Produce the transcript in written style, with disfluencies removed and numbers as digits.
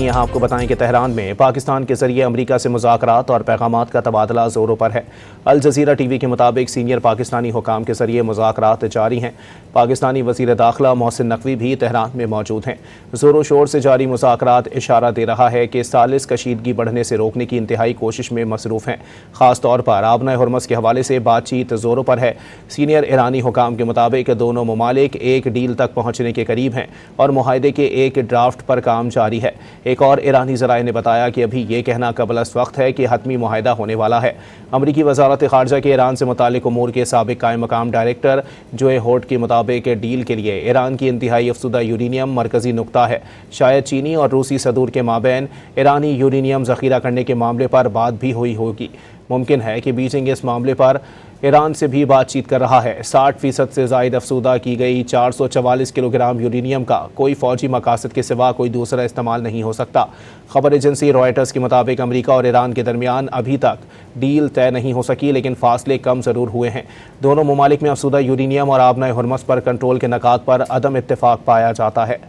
लेकिन यहाँ आपको बताएं कि तेहरान में पाकिस्तान के जरिए अमरीका से मुज़ाकरात और पैगामात का तबादला ज़ोरों पर है। अल जज़ीरा टीवी के मुताबिक सीनियर पाकिस्तानी हुकाम के जरिए मुज़ाकरात जारी हैं। पाकिस्तानी वज़ीर दाखिला मोहसिन नकवी भी तेहरान में मौजूद हैं। ज़ोरों शोर से जारी मुज़ाकरात इशारा दे रहा है कि सालिस कशीदगी बढ़ने से रोकने की इंतहाई कोशिश में मसरूफ़ हैं। ख़ास तौर पर आबना हुर्मुज़ के हवाले से बातचीत ज़ोरों पर है। सीनियर ईरानी हुकाम के मुताबिक दोनों ममालिक एक डील तक पहुँचने के करीब हैं और मुआहदे के एक ड्राफ्ट पर काम जारी है। एक और ईरानी ज़राए ने बताया कि अभी ये कहना कबल-अज़ वक्त है कि हतमी मुआहदा होने वाला है। अमरीकी वज़ारत ख़ारजा के ईरान से मुताल्लिक़ उमूर के साबिक़ कायम मकाम डायरेक्टर जोए होट के मुताबिक डील के लिए ईरान की इंतहाई अफसुदा यूरेनियम मरकज़ी नुक्ता है। शायद चीनी और रूसी सदूर के माबैन ईरानी यूरेनियम ज़ख़ीरा करने के मामले पर बात भी हुई होगी। मुमकिन है कि बीजिंग इस मामले पर ईरान से भी बातचीत कर रहा है। 60% से ज़ायद अफसूदा की गई 444 किलोग्राम यूरेनियम का कोई फ़ौजी मकासद के सिवा कोई दूसरा इस्तेमाल नहीं हो सकता। खबर एजेंसी रॉयटर्स के मुताबिक अमरीका और ईरान के दरमियान अभी तक डील तय नहीं हो सकी, लेकिन फासले कम ज़रूर हुए हैं। दोनों ममालिक में अफसूदा यूरेनियम और आबना हुर्मुज़ पर कंट्रोल के नकात पर अदम इत्तेफाक पाया जाता है।